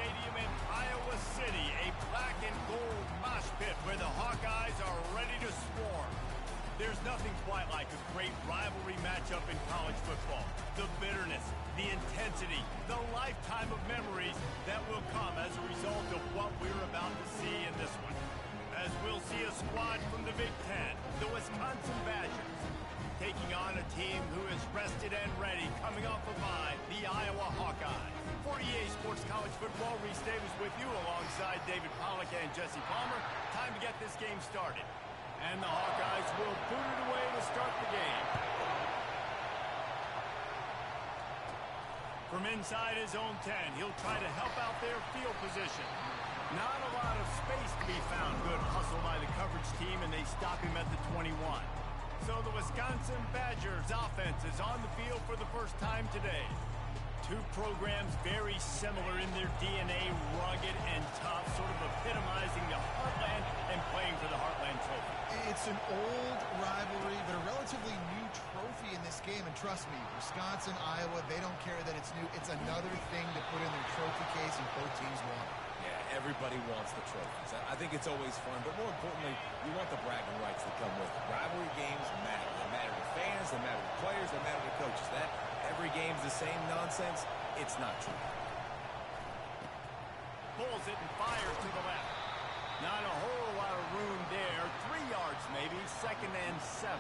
Stadium in Iowa City, a black and gold mosh pit where the Hawkeyes are ready to swarm. There's nothing quite like a great rivalry matchup in college football. The bitterness, the intensity, the lifetime of memories that will come as a result of what we're about to see in this one. As we'll see a squad from the Big Ten, the Wisconsin Badgers, taking on a team who is rested and ready, coming off a bye, the Iowa Hawkeyes. For EA Sports College Football, Reese Davis with you alongside David Pollack and Jesse Palmer. Time to get this game started. And the Hawkeyes will boot it away to start the game. From inside his own 10, he'll try to help out their field position. Not a lot of space to be found. Good hustle by the coverage team, and they stop him at the 21. So the Wisconsin Badgers offense is on the field for the first time today. Two programs very similar in their DNA, rugged and tough, sort of epitomizing the Heartland and playing for the Heartland Trophy. It's an old rivalry, but a relatively new trophy in this game. And trust me, Wisconsin, Iowa, they don't care that it's new. It's another thing to put in their trophy case, and both teams want it. Yeah, everybody wants the trophies. I think it's always fun, but more importantly, you want the bragging rights that come with it. Rivalry games matter. They matter to fans, they matter to players, they matter to coaches. That every game's the same nonsense, it's not true. Pulls it and fires to the left. Not a whole lot of room there. 3 yards maybe, 2nd and 7.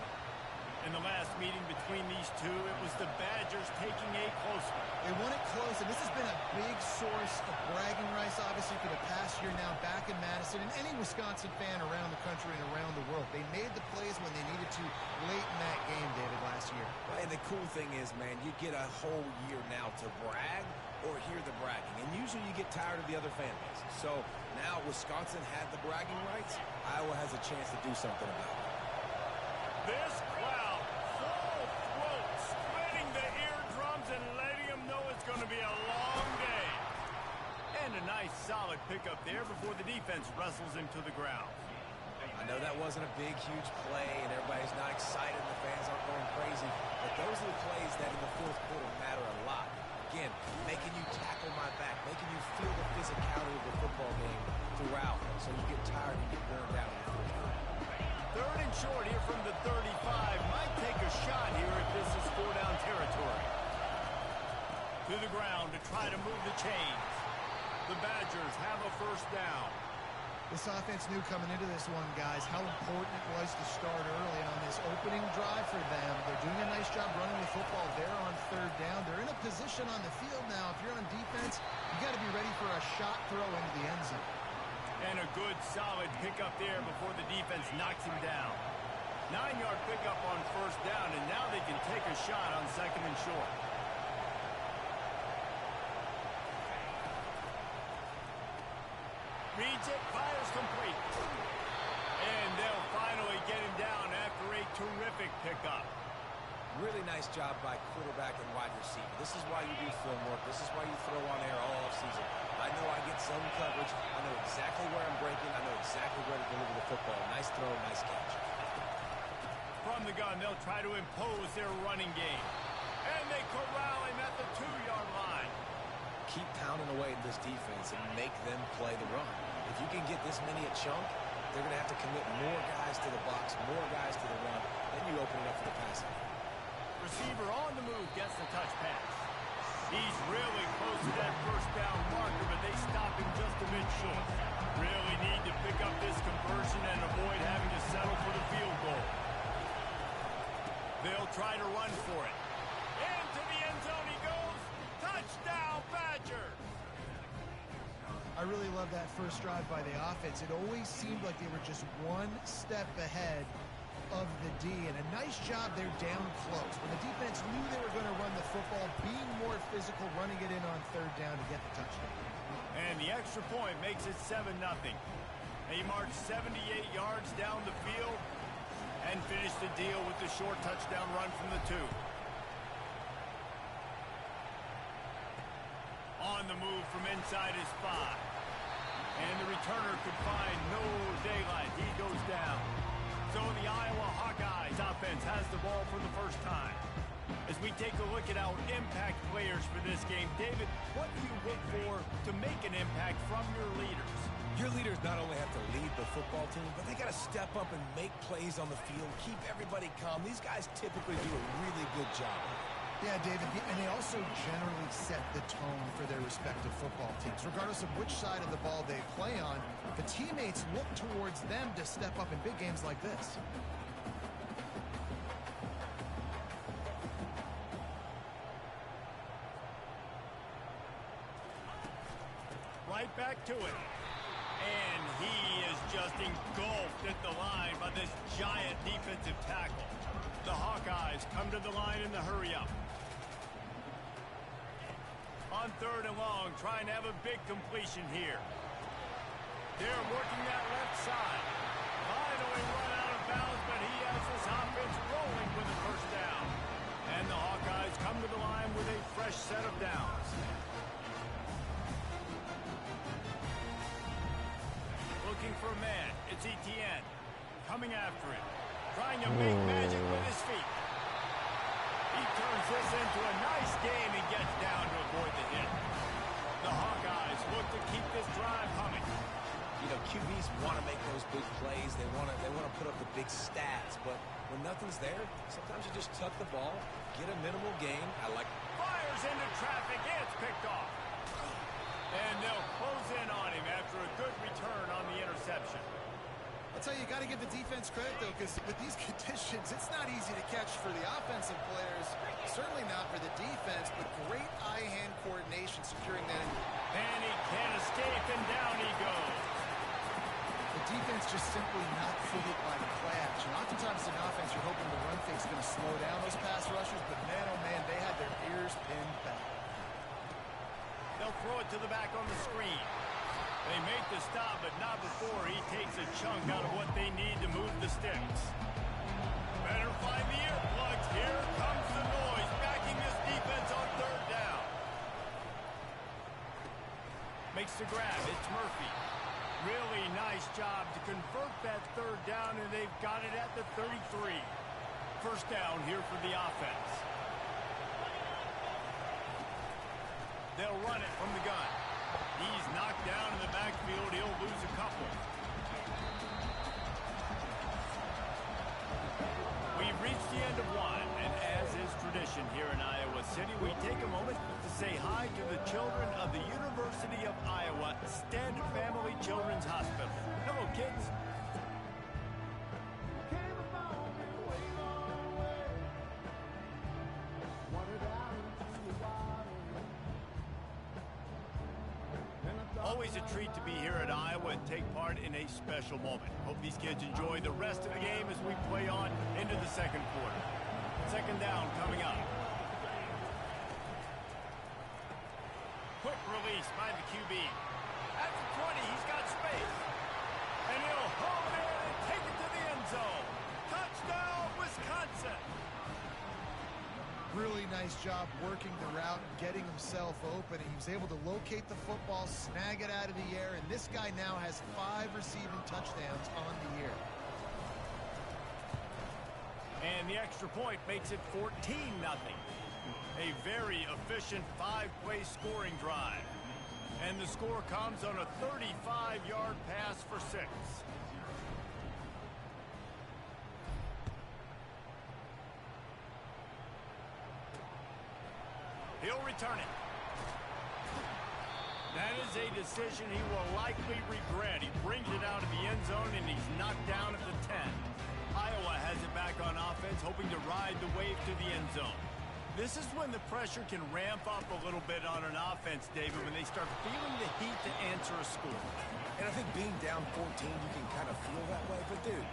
In the last meeting between these two, it was the Badgers taking a close one. They won it close, and this has been a big source of bragging rights, obviously, for the past year now back in Madison, and any Wisconsin fan around the country and around the world. They made the plays when they needed to late in that game, David, last year. And the cool thing is, man, you get a whole year now to brag or hear the bragging, and usually you get tired of the other fan bases. So now Wisconsin had the bragging rights. Iowa has a chance to do something about it. This crowd, full throat, splitting the eardrums and letting them know it's going to be a long day. And a nice solid pickup there before the defense wrestles him to the ground. I know that wasn't a big, huge play, and everybody's not excited, and the fans aren't going crazy, but those are the plays that in the fourth quarter matter a lot. Again, making you tackle my back, making you feel the physicality of the football game throughout, so you get tired and get worn down in the fourth quarter. 3rd and short here from the 35. Might take a shot here if this is 4-down territory. To the ground to try to move the chains. The Badgers have a 1st down. This offense knew coming into this one, guys, how important it was to start early on this opening drive for them. They're doing a nice job running the football there on 3rd down. They're in a position on the field now. If you're on defense, you got to be ready for a shot throw into the end zone. And a good, solid pickup there before the defense knocks him down. 9-yard pickup on 1st down, and now they can take a shot on 2nd and short. Reads it, fires complete. And they'll finally get him down after a terrific pickup. Really nice job by quarterback and wide receiver. This is why you do film work. This is why you throw on air all offseason. I know I get some coverage. I know exactly where I'm breaking. I know exactly where to deliver the football. Nice throw, nice catch. From the gun, they'll try to impose their running game. And they corral him at the 2-yard line. Keep pounding away at this defense and make them play the run. If you can get this many a chunk, they're going to have to commit more guys to the box, more guys to the run. Then you open it up for the passing. Receiver on the move gets the touch pass. He's really close to that 1st down marker, but they stop him just a bit short. Really need to pick up this conversion and avoid having to settle for the field goal. They'll try to run for it. Into the end zone he goes. Touchdown, Badgers! I really love that first drive by the offense. It always seemed like they were just one step ahead of the D, and a nice job there down close. When the defense knew they were going to run the football, being more physical, running it in on 3rd down to get the touchdown. And the extra point makes it 7-0. They marched 78 yards down the field and finished the deal with the short touchdown run from the 2. On the move from inside his 5. And the returner could find no daylight. He goes down. So the Iowa Hawkeyes offense has the ball for the first time. As we take a look at our impact players for this game, David, what do you look for to make an impact from your leaders? Your leaders not only have to lead the football team, but they got to step up and make plays on the field, keep everybody calm. These guys typically do a really good job. Yeah, David, and they also generally set the tone for their respective football teams. Regardless of which side of the ball they play on, the teammates look towards them to step up in big games like this. Right back to it. And he is just engulfed at the line by this giant defensive tackle. The Hawkeyes come to the line in the hurry-up. On 3rd and long, trying to have a big completion here. They're working that left side. Finally run out of bounds, but he has this offense rolling with a first down. And the Hawkeyes come to the line with a fresh set of downs. Looking for a man. It's Etienne. Coming after him. Trying to make magic with his feet. He turns this into a nice game and gets down to avoid the hit. The Hawkeyes look to keep this drive humming. You know, QBs want to make those big plays. They want to put up the big stats. But when nothing's there, sometimes you just tuck the ball, get a minimal gain. Fires into traffic. It's picked off. And they'll close in on him after a good return on the interception. I'll tell you, you got to give the defense credit, though, because with these conditions, it's not easy to catch for the offensive players. Certainly not for the defense, but great eye-hand coordination securing that. And he can't escape, and down he goes. The defense just simply not fooled by the play action. Oftentimes in offense, you're hoping the run fake's going to slow down those pass rushers, but man, oh man, they had their ears pinned back. They'll throw it to the back on the screen. They make the stop, but not before he takes a chunk out of what they need to move the sticks. Better find the earplugs. Here comes the noise, backing this defense on 3rd down. Makes the grab. It's Murphy. Really nice job to convert that 3rd down, and they've got it at the 33. First down here for the offense. They'll run it from the gun. He's knocked down in the backfield. He'll lose a couple. We've reached the end of one, and as is tradition here in Iowa City, we take a moment to say hi to the children of the University of Iowa Stead Family Children's Hospital. Hello, kids. Always a treat to be here at Iowa and take part in a special moment. Hope these kids enjoy the rest of the game as we play on into the 2nd quarter. 2nd down coming up. Quick release by the QB. At the 20, he's got space. And he'll home in and take it to the end zone. Touchdown, Wisconsin. Really nice job working the route and getting himself open. He was able to locate the football, snag it out of the air, and this guy now has 5 receiving touchdowns on the year. And the extra point makes it 14-0. A very efficient 5-play scoring drive. And the score comes on a 35-yard pass for 6. He'll return it. That is a decision he will likely regret. He brings it out of the end zone, and he's knocked down at the 10. Iowa has it back on offense, hoping to ride the wave to the end zone. This is when the pressure can ramp up a little bit on an offense, David, when they start feeling the heat to answer a score. And I think being down 14, you can kind of feel that way. But, dude,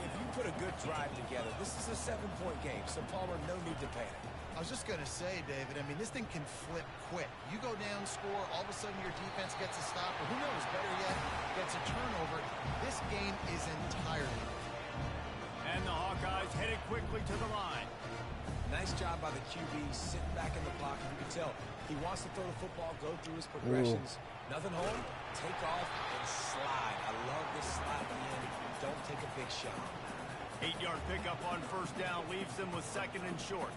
if you put a good drive together, this is a 7-point game, so Palmer, no need to panic. I was just going to say, David, I mean, this thing can flip quick. You go down, score, all of a sudden your defense gets a stop, or who knows, better yet, gets a turnover. This game is entirely. And the Hawkeyes headed quickly to the line. Nice job by the QB sitting back in the pocket. You can tell he wants to throw the football, go through his progressions. Nothing home, take off, and slide. I love this slide at the end. Don't take a big shot. 8-yard pickup on 1st down leaves them with 2nd and short.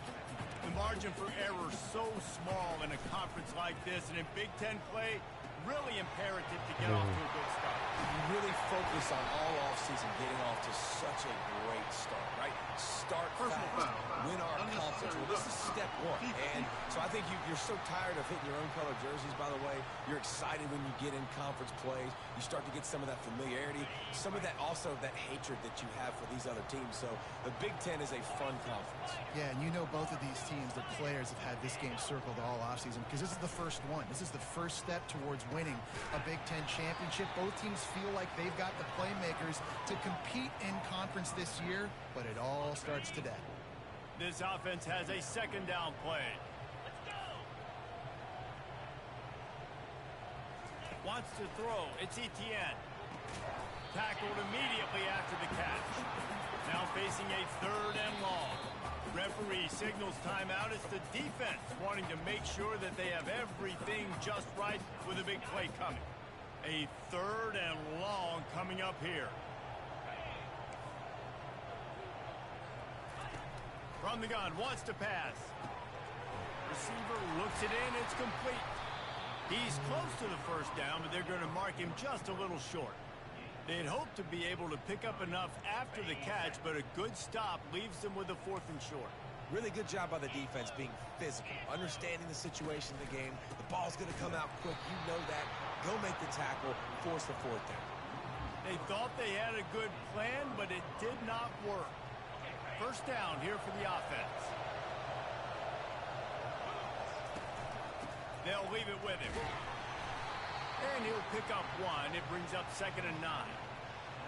The margin for error so small in a conference like this, and in Big Ten play, really imperative to get off to a good start. You really focus on all offseason getting off to such a great start, right? Start fast, win our conference. Well, this is step one. And so I think you're so tired of hitting your own color jerseys, by the way. You're excited when you get in conference plays. You start to get some of that familiarity, some of that also that hatred that you have for these other teams. So the Big Ten is a fun conference. Yeah, and you know both of these teams, the players have had this game circled all offseason because this is the first one. This is the first step towards winning a Big Ten championship. Both teams feel like they've got the playmakers to compete in conference this year, but it all starts today. This offense has a second down play. Wants to throw. It's Etienne. Tackled immediately after the catch. Now facing a third and long. Referee signals timeout. It's the defense wanting to make sure that they have everything just right with a big play coming. A third and long coming up here. From the gun, wants to pass. Receiver looks it in. It's complete. He's close to the first down, but they're going to mark him just a little short. They'd hope to be able to pick up enough after the catch, but a good stop leaves them with a 4th and short. Really good job by the defense being physical, understanding the situation of the game. The ball's going to come out quick. You know that. Go make the tackle, force the 4th down. They thought they had a good plan, but it did not work. First down here for the offense. They'll leave it with him. And he'll pick up one. It brings up 2nd and 9.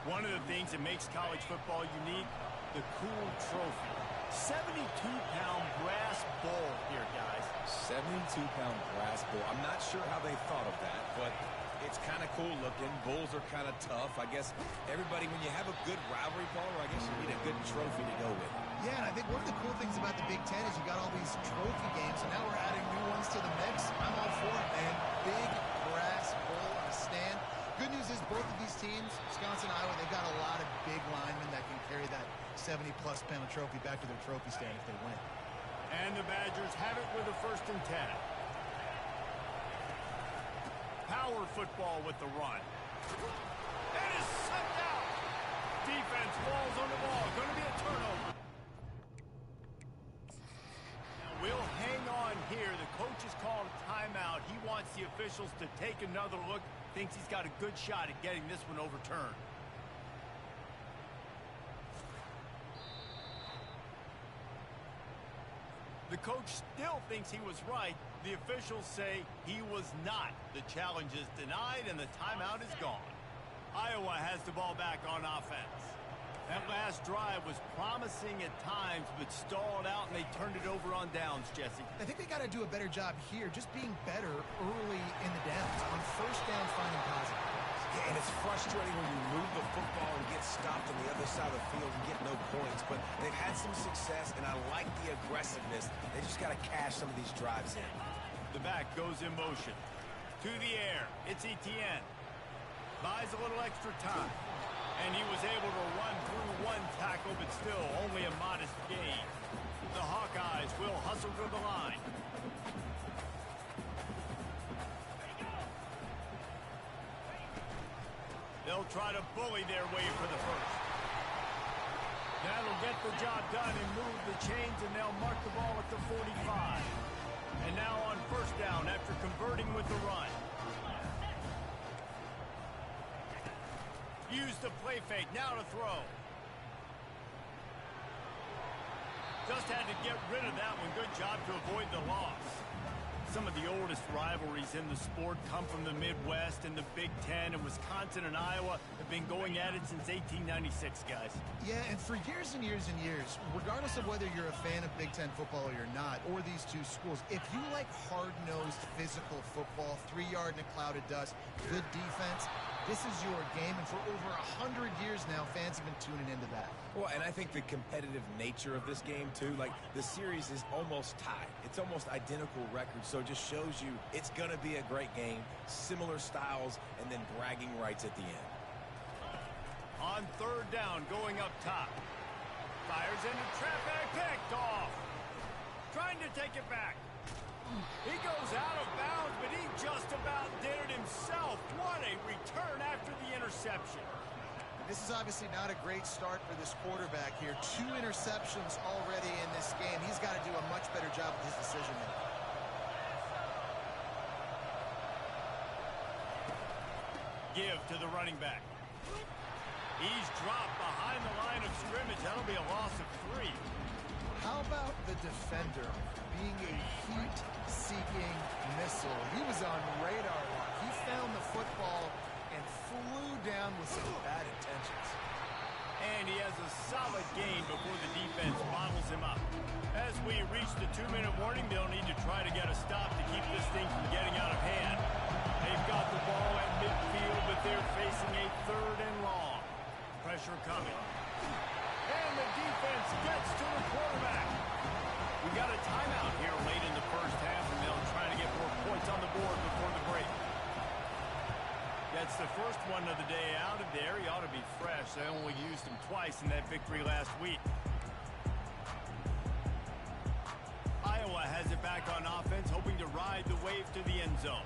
One of the things that makes college football unique, the cool trophy. 72-pound brass bowl here, guys. 72-pound brass bowl. I'm not sure how they thought of that, but it's kind of cool looking. Bulls are kind of tough. I guess everybody, when you have a good rivalry, Paul, I guess you need a good trophy to go with. Yeah, and I think one of the cool things about the Big Ten is you got all these trophy games, and now we're adding new ones to the mix. I'm all for it, man. Big brass bowl on a stand. Good news is both of these teams, Wisconsin and Iowa, they've got a lot of big linemen that can carry that 70-plus pound trophy back to their trophy stand if they win. And the Badgers have it with a 1st and 10. Power football with the run. That is sucked out. Defense falls on the ball. Going to be a turnover. Now we'll hang on here. The coach has called a timeout. He wants the officials to take another look. Thinks he's got a good shot at getting this one overturned. The coach still thinks he was right. The officials say he was not. The challenge is denied and the timeout is gone. Iowa has the ball back on offense. That last drive was promising at times, but stalled out, and they turned it over on downs, Jesse. I think they got to do a better job here, just being better early in the downs. On first down, finding positive. Yeah, and it's frustrating when you move the football and get stopped on the other side of the field and get no points, but they've had some success, and I like the aggressiveness. They just got to cash some of these drives in. The back goes in motion. To the air. It's Etienne. Buys a little extra time. And he was able to run through one tackle, but still only a modest gain. The Hawkeyes will hustle to the line. They'll try to bully their way for the first. That'll get the job done and move the chains, and they'll mark the ball at the 45. And now on first down after converting with the run. Use the play fake, now to throw. Just had to get rid of that one. Good job to avoid the loss. Some of the oldest rivalries in the sport come from the Midwest, and the Big Ten, and Wisconsin and Iowa have been going at it since 1896, guys. Yeah, and for years and years and years, regardless of whether you're a fan of Big Ten football or you're not, or these two schools, if you like hard-nosed physical football, 3-yard in a cloud of dust, good defense, this is your game, and for over 100 years now, fans have been tuning into that. Well, and I think the competitive nature of this game, too, like the series is almost tied. It's almost identical records, so it just shows you it's going to be a great game, similar styles, and then bragging rights at the end. On third down, going up top. Fires into traffic, picked off. trying to take it back. He goes out of bounds, but he just about did it himself. What a return after the interception. This is obviously not a great start for this quarterback here. 2 interceptions already in this game. He's got to do a much better job with his decision making. Give to the running back. He's dropped behind the line of scrimmage. That'll be a loss of 3. How about the defender being a heat-seeking missile? He was on radar lock. He found the football and flew down with some bad intentions. And he has a solid gain before the defense bottles him up. As we reach the 2-minute warning, they'll need to try to get a stop to keep this thing from getting out of hand. They've got the ball at midfield, but they're facing a 3rd and long. Pressure coming. And the defense gets to the quarterback. We got a timeout here late in the first half, and they'll try to get more points on the board before the break. That's the first one of the day out of there. He ought to be fresh. They only used him twice in that victory last week. Iowa has it back on offense, hoping to ride the wave to the end zone.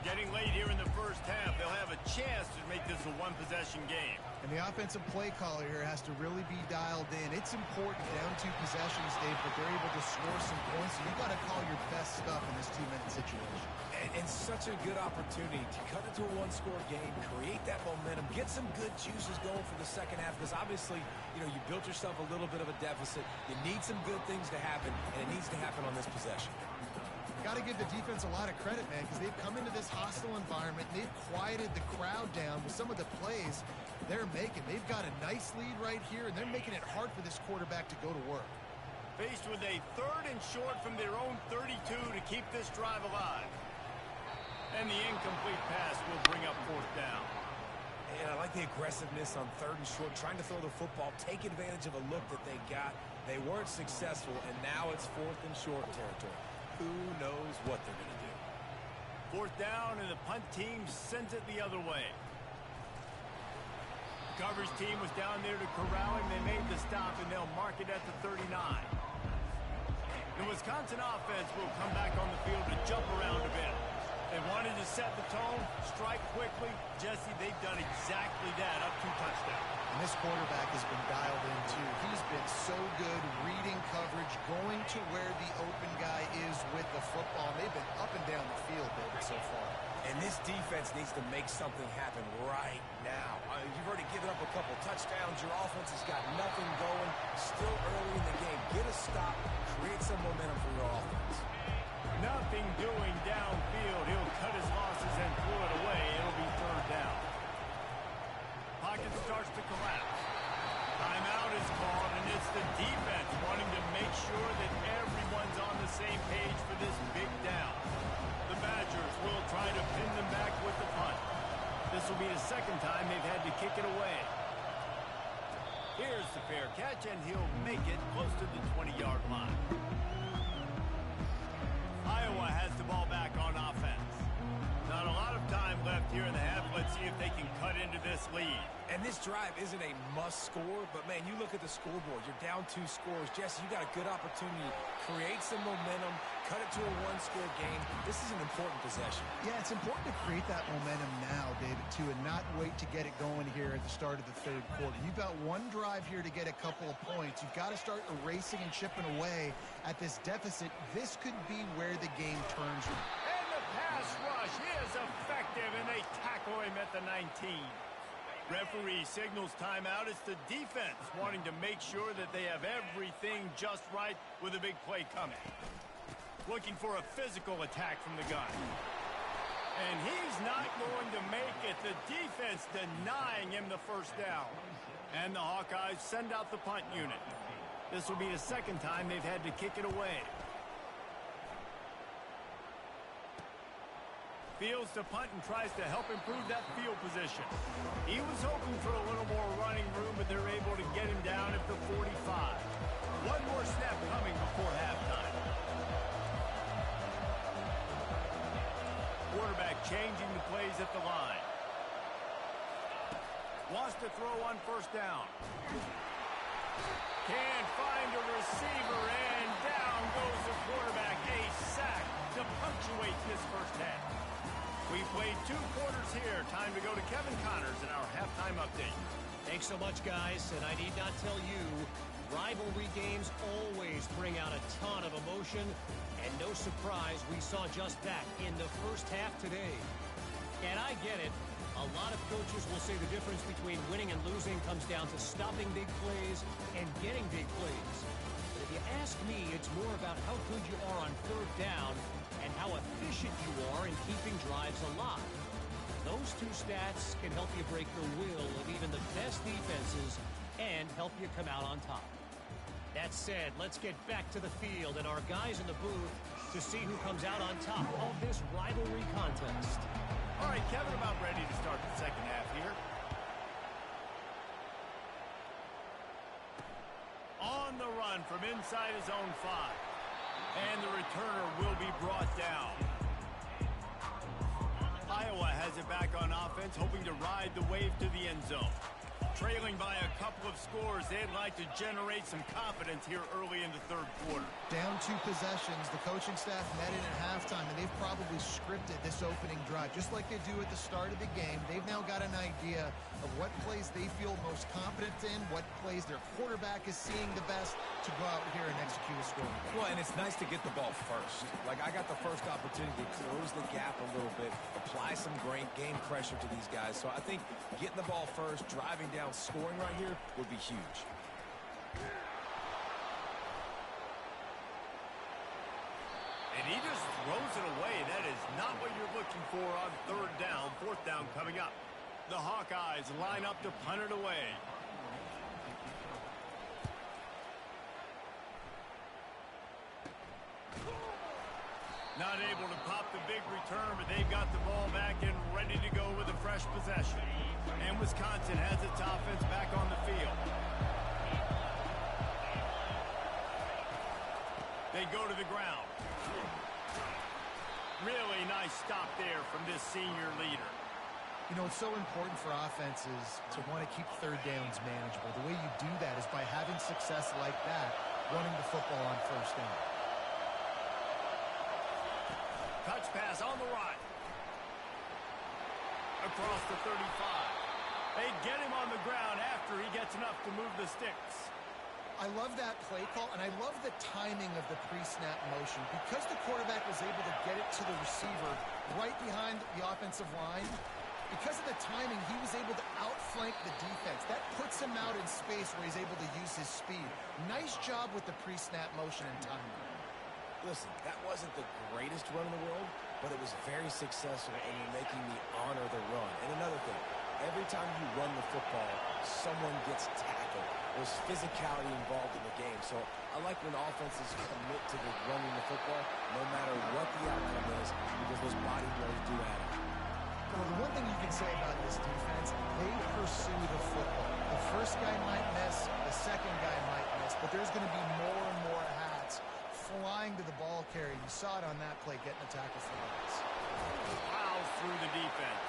Getting late here in the first half, they'll have a chance to make this a 1-possession game. And the offensive play caller here has to really be dialed in. It's important down 2 possessions, Dave, but they're able to score some points. So you got to call your best stuff in this 2-minute situation. And such a good opportunity to cut into a 1-score game, create that momentum, get some good juices going for the second half, because obviously, you know, you built yourself a little bit of a deficit. You need some good things to happen, and it needs to happen on this possession. Got to give the defense a lot of credit, man, because they've come into this hostile environment. They've quieted the crowd down with some of the plays they're making. They've got a nice lead right here, and they're making it hard for this quarterback to go to work. Faced with a 3rd and short from their own 32 to keep this drive alive. And the incomplete pass will bring up 4th down. And I like the aggressiveness on 3rd and short, trying to throw the football, take advantage of a look that they got. They weren't successful, and now it's 4th and short territory. Who knows what they're going to do? 4th down, and the punt team sends it the other way. The coverage team was down there to corral him. They made the stop, and they'll mark it at the 39. The Wisconsin offense will come back on the field to jump around a bit. They wanted to set the tone, strike quickly. Jesse, they've done exactly that, up 2 touchdowns. And this quarterback has been dialed in, too. He's been so good reading coverage, going to where the open guy is with the football. And they've been up and down the field, David, so far. And this defense needs to make something happen right now. You've already given up a couple touchdowns. Your offense has got nothing going. Still early in the game. Get a stop. Create some momentum for your offense. Nothing doing downfield. He'll cut his losses and throw it away. It'll be 3rd down. Pocket starts to collapse. Timeout is called, and it's the defense wanting to make sure that everyone's on the same page for this big down. The Badgers will try to pin them back with the punt. This will be the 2nd time they've had to kick it away. Here's the fair catch, and he'll make it close to the 20-yard line. Iowa has the ball back on offense. Not a lot of time left here in the half. Let's see if they can cut into this lead. And this drive isn't a must score, but man, you look at the scoreboard. You're down 2 scores. Jesse, you got a good opportunity. Create some momentum. Cut it to a 1-score game. This is an important possession. Yeah, it's important to create that momentum now, David, too, and not wait to get it going here at the start of the 3rd quarter. You've got 1 drive here to get a couple of points. You've got to start erasing and chipping away at this deficit. This could be where the game turns. And the pass rush is effective, and they tackle him at the 19. Referee signals timeout. It's the defense wanting to make sure that they have everything just right with a big play coming. Looking for a physical attack from the gun. And he's not going to make it. The defense denying him the 1st down. And the Hawkeyes send out the punt unit. This will be the 2nd time they've had to kick it away. Fields to punt and tries to help improve that field position. He was hoping for a little more running room, but they're able to get him down at the 45. 1 more snap coming before halftime. Quarterback changing the plays at the line. Wants to throw on 1st down. Can't find a receiver, and down goes the quarterback. A sack to punctuate this first half. We played 2 quarters here. Time to go to Kevin Connors in our halftime update. Thanks so much, guys. And I need not tell you, rivalry games always bring out a ton of emotion. And no surprise, we saw just that in the first half today. And I get it. A lot of coaches will say the difference between winning and losing comes down to stopping big plays and getting big plays. But if you ask me, it's more about how good you are on third down and how efficient you are in keeping drives alive. Those 2 stats can help you break the will of even the best defenses and help you come out on top. That said, let's get back to the field and our guys in the booth to see who comes out on top of this rivalry contest. All right, Kevin, about ready to start the second half here. On the run from inside his own 5. And the returner will be brought down. Iowa has it back on offense, hoping to ride the wave to the end zone. Trailing by a couple of scores, they'd like to generate some confidence here early in the third quarter. Down 2 possessions, the coaching staff met in at halftime, and they've probably scripted this opening drive. Just like they do at the start of the game, they've now got an idea of what plays they feel most confident in, what plays their quarterback is seeing the best to go out here and execute a score. Well, and it's nice to get the ball first. Like, I got the first opportunity to close the gap a little bit, apply some game pressure to these guys. So I think getting the ball first, driving down, scoring right here would be huge. And he just throws it away. That is not what you're looking for on third down. Fourth down coming up. The Hawkeyes line up to punt it away. Not able to pop the big return, but they've got the ball back and ready to go with a fresh possession. And Wisconsin has its offense back on the field. They go to the ground. Really nice stop there from this senior leader. You know, it's so important for offenses to want to keep third downs manageable. The way you do that is by having success like that, running the football on first down. Touch pass on the right. Across the 35. They get him on the ground after he gets enough to move the sticks. I love that play call, and I love the timing of the pre-snap motion. Because the quarterback was able to get it to the receiver right behind the offensive line, because of the timing, he was able to outflank the defense. That puts him out in space where he's able to use his speed. Nice job with the pre-snap motion and timing. Listen, that wasn't the greatest run in the world, but it was very successful in making me honor the run. And another thing, every time you run the football, someone gets tackled. There's physicality involved in the game. So I like when offenses commit to the running the football, no matter what the outcome is, because those body blows do add up. Well, the one thing you can say about this defense, they pursue the football. The first guy might miss, the second guy might miss, but there's going to be more and more hats flying to the ball carrier. You saw it on that play, getting a tackle for loss. Plows through the defense.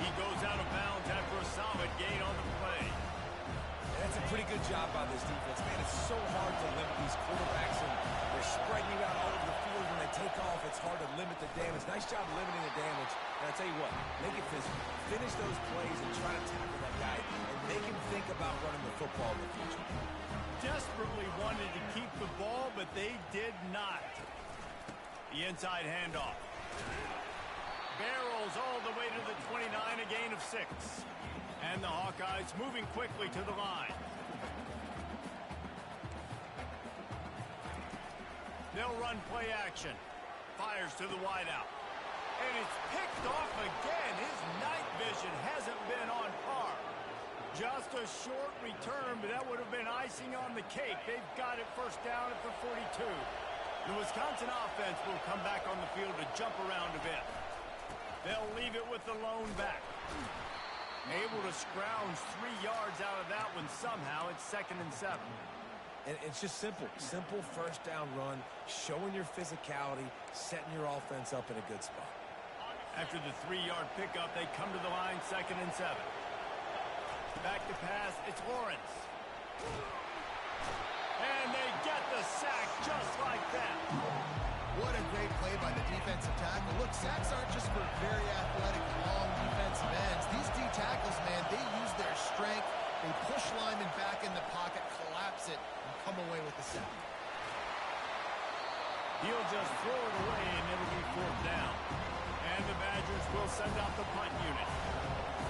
He goes out of bounds after a solid gain on the play. That's a pretty good job by this defense. Man, it's so hard to limit these quarterbacks, and they're spreading you out all over the field. When they take off, it's hard to limit the damage. Nice job limiting the damage. And I tell you what, make it physical. Finish those plays and try to tackle that guy and make him think about running the football in the future. Desperately wanted to keep the ball, but they did not. The inside handoff. Barrels all the way to the 29, a gain of 6. And the Hawkeyes moving quickly to the line. They'll run play action. Fires to the wideout. And it's picked off again. His night vision hasn't been on par. Just a short return, but that would have been icing on the cake. They've got it first down at the 42. The Wisconsin offense will come back on the field to jump around a bit. They'll leave it with the lone back. Able to scrounge 3 yards out of that one somehow. It's 2nd and 7. And it's just simple. Simple first down run, showing your physicality, setting your offense up in a good spot. After the 3-yard pickup, they come to the line, 2nd and 7. Back to pass, it's Lawrence. And they get the sack just like that. What a great play by the defensive tackle. Look, sacks aren't just for very athletic, long defensive ends. These D tackles, man, they use their strength. They push linemen back in the pocket, collapse it, and come away with the sack. He'll just throw it away, and it'll be 4th down. And the Badgers will send out the punt unit.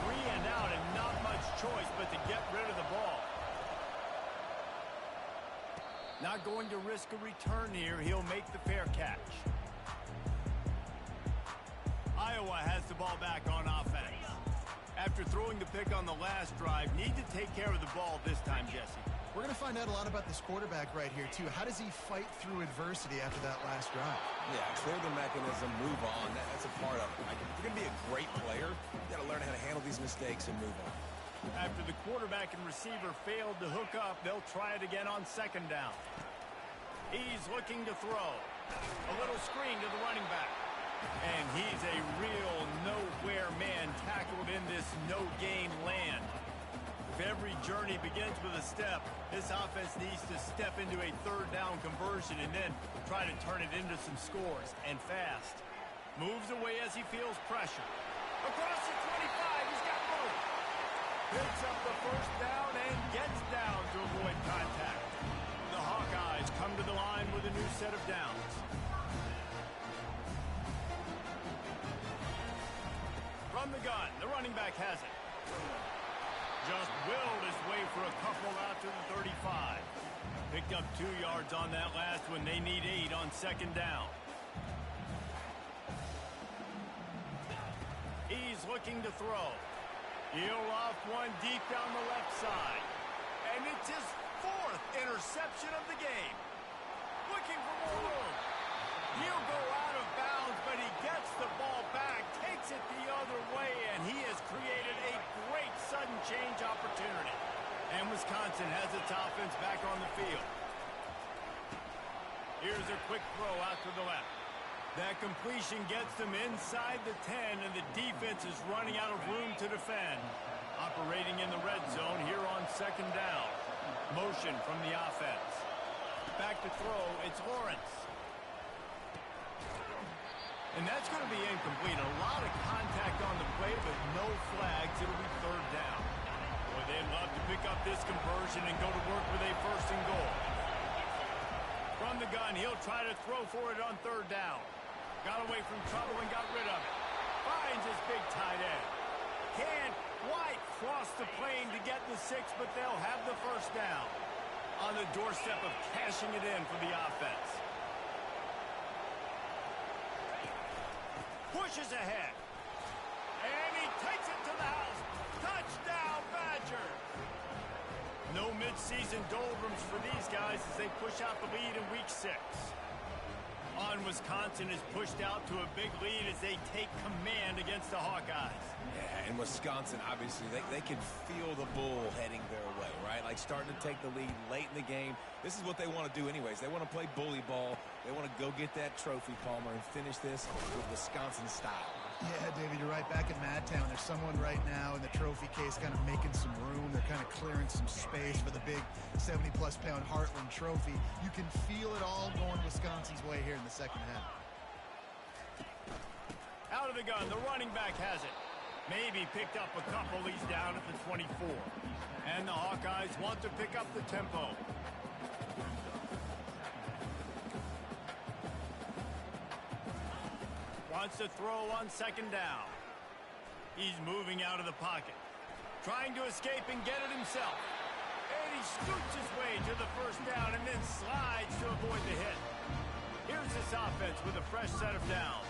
3 and out, and not much choice but to get rid of the ball. Not going to risk a return here. He'll make the fair catch. Iowa has the ball back on offense. After throwing the pick on the last drive, need to take care of the ball this time, Jesse. We're going to find out a lot about this quarterback right here, too. How does he fight through adversity after that last drive? Yeah, clear the mechanism, move on. That's a part of it. Like, if you're going to be a great player, you got to learn how to handle these mistakes and move on. After the quarterback and receiver failed to hook up, they'll try it again on 2nd down. He's looking to throw. A little screen to the running back. And he's a real nowhere man tackled in this no-gain land. If every journey begins with a step, this offense needs to step into a 3rd down conversion and then try to turn it into some scores, and fast. Moves away as he feels pressure. Across the 25, he's got room. Picks up the 1st down and gets down to avoid contact. The Hawkeyes come to the line with a new set of downs. From the gun, the running back has it. Just willed his way for a couple out to the 35. Picked up 2 yards on that last one. They need 8 on 2nd down. He's looking to throw. He'll off one deep down the left side. And it's his 4th interception of the game. Looking for more room. He'll go out of bounds, but he gets the ball back, takes it the other way, and he has created a great sudden change opportunity. And Wisconsin has its offense back on the field. Here's a quick throw out to the left. That completion gets them inside the 10, and the defense is running out of room to defend. Operating in the red zone here on 2nd down. Motion from the offense. Back to throw, it's Lawrence. And that's going to be incomplete. A lot of contact on the play, but no flags. It'll be 3rd down. Boy, they'd love to pick up this conversion and go to work with a 1st and goal. From the gun, he'll try to throw for it on 3rd down. Got away from trouble and got rid of it. Finds his big tight end. Can't quite cross the plane to get the 6, but they'll have the 1st down. On the doorstep of cashing it in for the offense. Pushes ahead. And he takes it to the house. Touchdown, Badgers. No midseason doldrums for these guys as they push out the lead in week 6. On Wisconsin is pushed out to a big lead as they take command against the Hawkeyes. Yeah, and Wisconsin, obviously, they can feel the bull heading their way, right? Like starting to take the lead late in the game. This is what they want to do anyways. They want to play bully ball. They want to go get that trophy, Palmer, and finish this with Wisconsin style. Yeah, David, you're right. Back in Madtown, there's someone right now in the trophy case kind of making some room. They're kind of clearing some space for the big 70-plus pound Heartland trophy. You can feel it all going Wisconsin's way here in the 2nd half. Out of the gun, the running back has it. Maybe picked up a couple. He's down at the 24. And the Hawkeyes want to pick up the tempo. Wants to throw on 2nd down. He's moving out of the pocket. Trying to escape and get it himself. And he scoots his way to the 1st down and then slides to avoid the hit. Here's this offense with a fresh set of downs.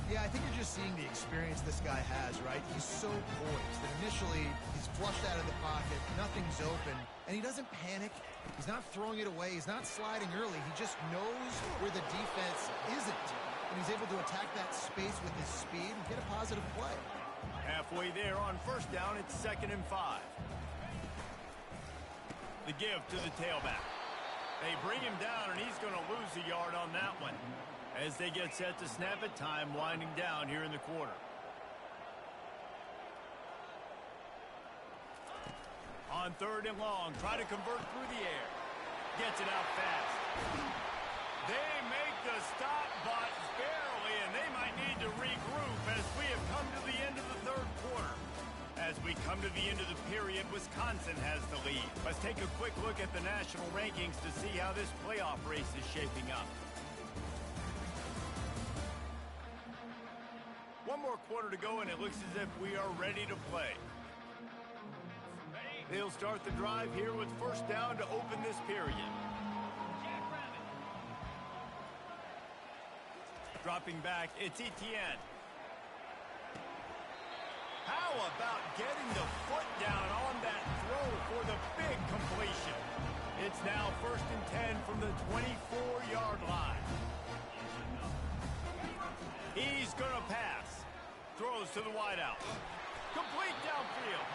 Yeah, I think you're just seeing the experience this guy has, right? He's so poised that initially he's flushed out of the pocket, nothing's open, and he doesn't panic. He's not throwing it away. He's not sliding early. He just knows where the defense isn't, and he's able to attack that space with his speed and get a positive play. Halfway there on 1st down, it's 2nd and 5. The give to the tailback. They bring him down, and he's going to lose a yard on that one. As they get set to snap it, time winding down here in the quarter. On 3rd and long, try to convert through the air. Gets it out fast. They make the stop, but barely, and they might need to regroup as we have come to the end of the third quarter. As we come to the end of the period, Wisconsin has the lead. Let's take a quick look at the national rankings to see how this playoff race is shaping up. One more quarter to go, and it looks as if we are ready to play. They'll start the drive here with first down to open this period. Dropping back, it's Etienne. How about getting the foot down on that throw for the big completion? It's now 1st and 10 from the 24-yard line. He's going to pass. Throws to the wideout. Complete downfield.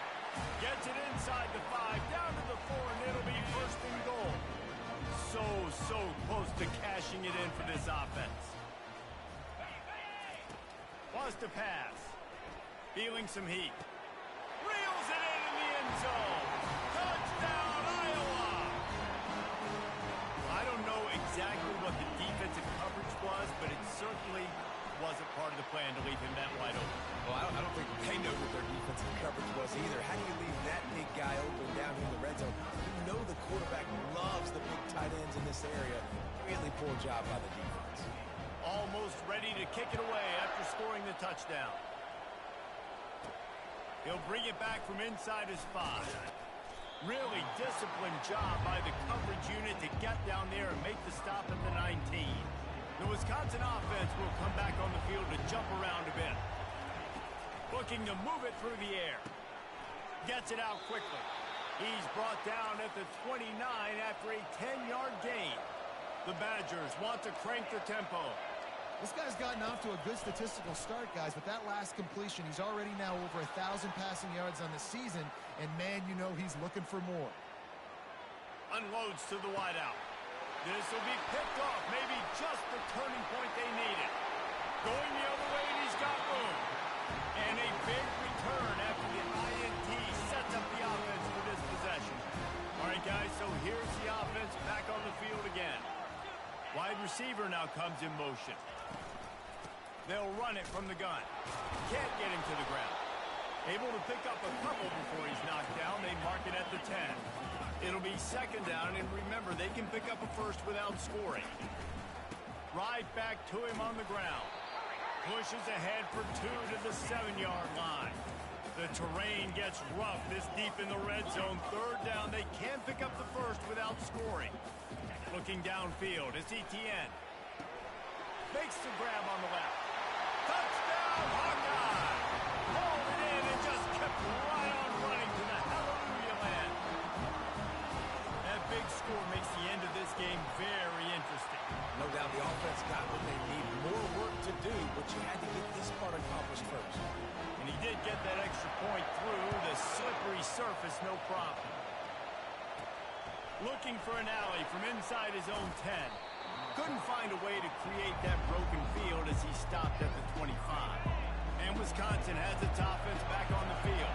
Gets it inside the 5, down to the 4, and it'll be 1st and goal. So close to cashing it in for this offense. Wants to pass. Feeling some heat. Reels it in the end zone. Touchdown, Iowa! I don't know exactly what the defensive coverage was, but it certainly wasn't part of the plan to leave him that wide open. Well, I don't think they know what their defensive coverage was either. How do you leave that big guy open down here in the red zone? You know the quarterback loves the big tight ends in this area. Really poor job by the defense. Almost ready to kick it away after scoring the touchdown. He'll bring it back from inside his 5. Really disciplined job by the coverage unit to get down there and make the stop at the 19. The Wisconsin offense will come back on the field to jump around a bit. Looking to move it through the air. Gets it out quickly. He's brought down at the 29 after a 10-yard gain. The Badgers want to crank the tempo. This guy's gotten off to a good statistical start, guys, but that last completion, he's already now over 1,000 passing yards on the season, and man, you know he's looking for more. Unloads to the wideout. This will be picked off, maybe just the turning point they needed. Going the other way, and he's got room. And a big return after the INT sets up the offense for this possession. All right, guys, so here's the offense back on the field again. Wide receiver now comes in motion. They'll run it from the gun. Can't get him to the ground. Able to pick up a couple before he's knocked down. They mark it at the 10. It'll be 2nd down, and remember, they can pick up a first without scoring. Right back to him on the ground. Pushes ahead for 2 to the 7-yard line. The terrain gets rough this deep in the red zone. 3rd down, they can pick up the first without scoring. Looking downfield, it's Etienne. Makes the grab on the left. Touchdown, Hawkeye! Hauled it in and just kept right on running to the hallelujah land. That big score makes the end of this game very interesting. No doubt the offense got what they need. More work to do, but you had to get this part accomplished first. And he did get that extra point through the slippery surface, no problem. Looking for an alley from inside his own 10. Couldn't find a way to create that broken field as he stopped at the 25. And Wisconsin has its offense back on the field.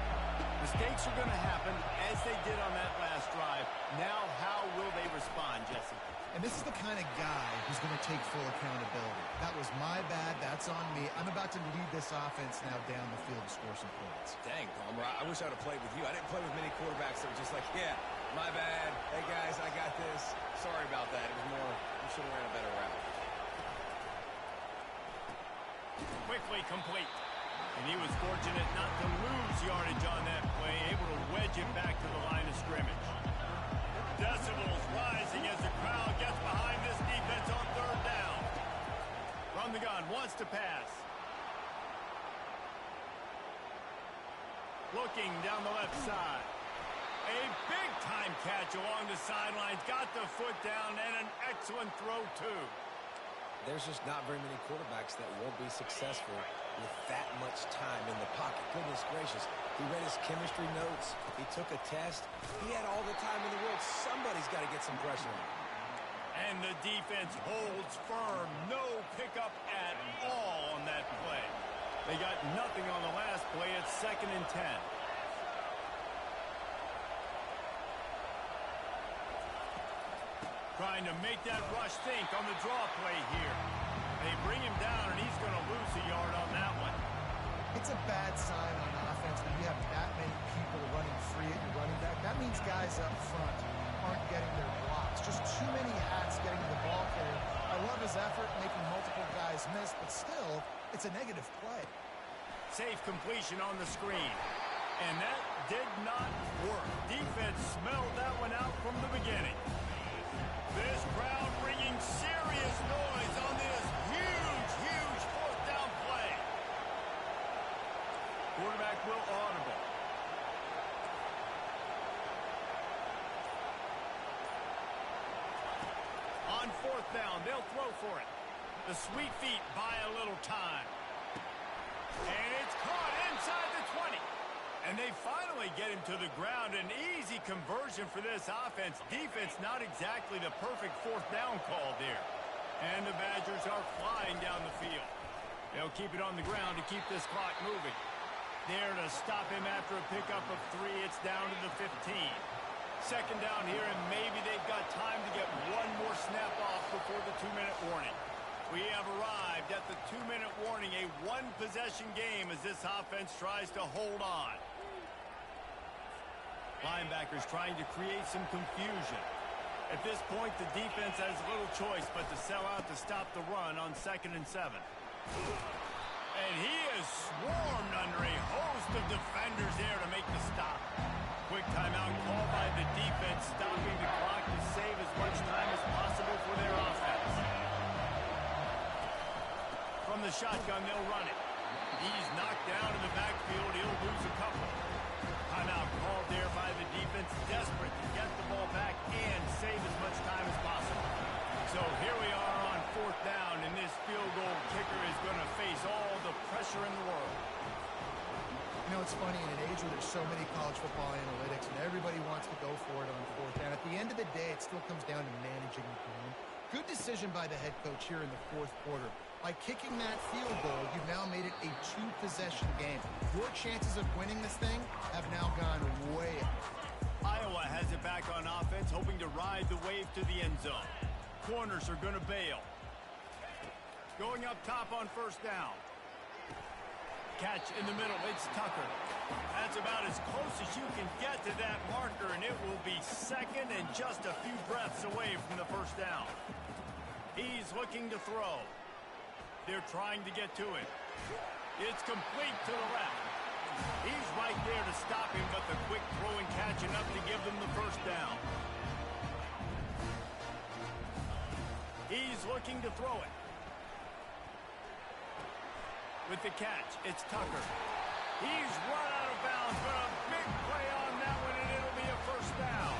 Mistakes are going to happen, as they did on that last drive. Now, how will they respond, Jesse? And this is the kind of guy who's going to take full accountability. That was my bad. That's on me. I'm about to lead this offense now down the field to score some points. Dang, Palmer, I wish I would have played with you. I didn't play with many quarterbacks that were just like, yeah, my bad. Hey, guys, I got this. Sorry about that. It was more, you should have ran a better route. Quickly complete. And he was fortunate not to lose yardage on that play, able to wedge it back to the line of scrimmage. Decibels rising as the crowd gets behind this defense on 3rd down. From the gun, wants to pass. Looking down the left side. A big-time catch along the sidelines. Got the foot down and an excellent throw, too. There's just not very many quarterbacks that won't be successful with that much time in the pocket. Goodness gracious. He read his chemistry notes. He took a test. He had all the time in the world. Somebody's got to get some pressure on him. And the defense holds firm. No pickup at all on that play. They got nothing on the last play. It's 2nd and 10. Trying to make that rush think on the draw play here. They bring him down, and he's going to lose a yard on that one. It's a bad sign on offense when you have that many people running free at your running back. That means guys up front aren't getting their blocks. Just too many hats getting to the ball carrier. I love his effort, making multiple guys miss, but still, it's a negative play. Safe completion on the screen. And that did not work. Defense smelled that one out from the beginning. This crowd bringing serious noise on this huge, huge fourth down play. Quarterback will audible. On fourth down, they'll throw for it. The sweet feet buy a little time. And it's caught inside the 20. And they finally get him to the ground. An easy conversion for this offense. Defense not exactly the perfect fourth down call there. And the Badgers are flying down the field. They'll keep it on the ground to keep this clock moving. There to stop him after a pickup of 3. It's down to the 15. Second down here, and maybe they've got time to get one more snap off before the 2-minute warning. We have arrived at the 2-minute warning, a one-possession game as this offense tries to hold on. Linebackers trying to create some confusion. At this point, the defense has little choice but to sell out to stop the run on 2nd and 7. And he is swarmed under a host of defenders there to make the stop. Quick timeout call by the defense, stopping the clock to save as much time as possible for their offense. From the shotgun, they'll run it. He's knocked down in the backfield. He'll lose a couple. Timeout called there by the defense, desperate to get the ball back and save as much time as possible. So here we are on fourth down, and this field goal kicker is going to face all the pressure in the world. You know, it's funny, in an age where there's so many college football analytics and everybody wants to go for it on fourth down, at the end of the day, it still comes down to managing the game. Good decision by the head coach here in the fourth quarter. By kicking that field goal, you've now made it a two-possession game. Your chances of winning this thing have now gone way up. Iowa has it back on offense, hoping to ride the wave to the end zone. Corners are going to bail. Going up top on first down. Catch in the middle, it's Tucker. That's about as close as you can get to that marker, and it will be second and just a few breaths away from the first down. He's looking to throw. They're trying to get to it. It's complete to the left. He's right there to stop him, but the quick throw and catch enough to give them the first down. He's looking to throw it. With the catch, it's Tucker. He's run out of bounds, but a big play on that one, and it'll be a first down.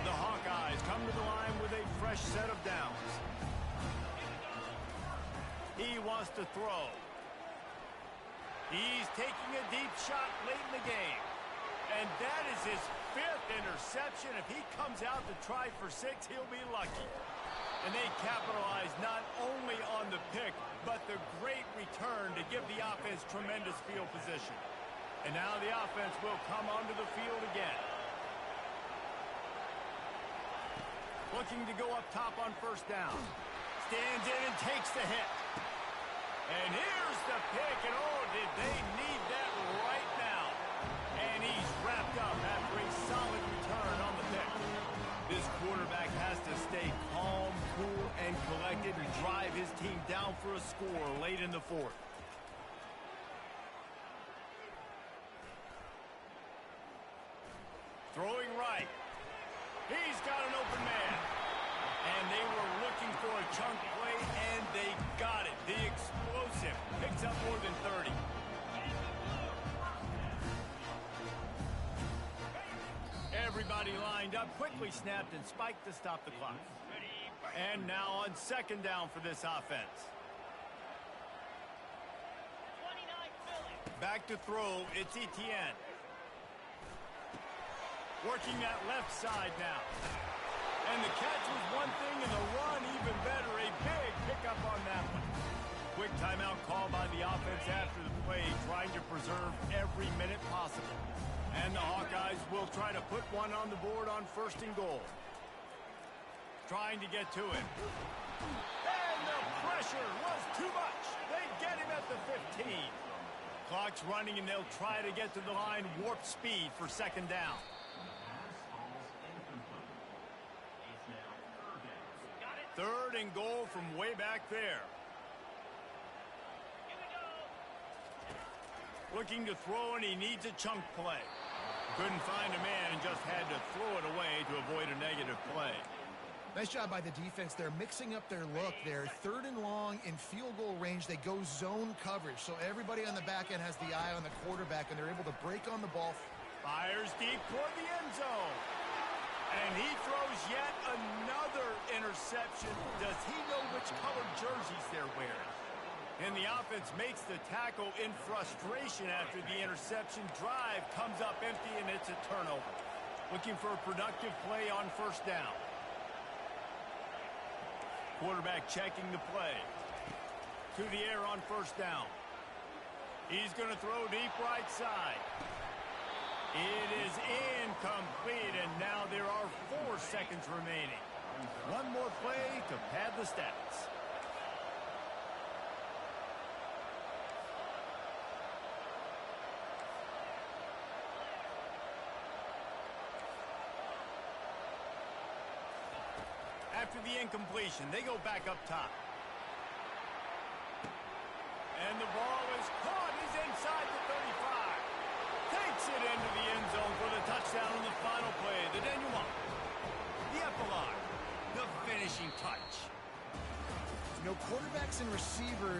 The Hawkeyes come to the line with a fresh set of downs. He wants to throw. He's taking a deep shot late in the game. And that is his 5th interception. If he comes out to try for 6, he'll be lucky. And they capitalize not only on the pick, but the great return to give the offense tremendous field position. And now the offense will come onto the field again. Looking to go up top on first down. Stands in and takes the hit. And here's the pick, and oh, did they need that right now. And he's wrapped up after a solid return on the pick. This quarterback has to stay calm, cool, and collected and drive his team down for a score late in the fourth. Throwing right. He's got an open man. And they were looking for a chunk play, and they got it. The explosive picks up more than 30. Everybody lined up, quickly snapped and spiked to stop the clock. And now on second down for this offense. Back to throw, it's Etienne. Working that left side now. And the catch was one thing, and the run even better. A big pickup on that one. Quick timeout call by the offense after the play, trying to preserve every minute possible. And the Hawkeyes will try to put one on the board on 1st and goal. trying to get to him. And the pressure was too much. They get him at the 15. Clock's running, and they'll try to get to the line warp speed for second down. Third and goal from way back there. Looking to throw, and he needs a chunk play. Couldn't find a man and just had to throw it away to avoid a negative play. Nice job by the defense. They're mixing up their look there. Third and long in field goal range. They go zone coverage. So everybody on the back end has the eye on the quarterback, and they're able to break on the ball. Fires deep toward the end zone. And he throws yet another interception. Does he know which colored jerseys they're wearing? And the offense makes the tackle in frustration after the interception. Drive comes up empty, and it's a turnover. Looking for a productive play on first down. Quarterback checking the play. To the air on first down. He's going to throw deep right side. It is incomplete, and now there are 4 seconds remaining. One more play to pad the stats. After the incompletion, they go back up top. And the ball is caught. He's inside the 35. Takes it into the end zone for the touchdown on the final play. The denouement. The epilogue. The finishing touch. Quarterbacks and receivers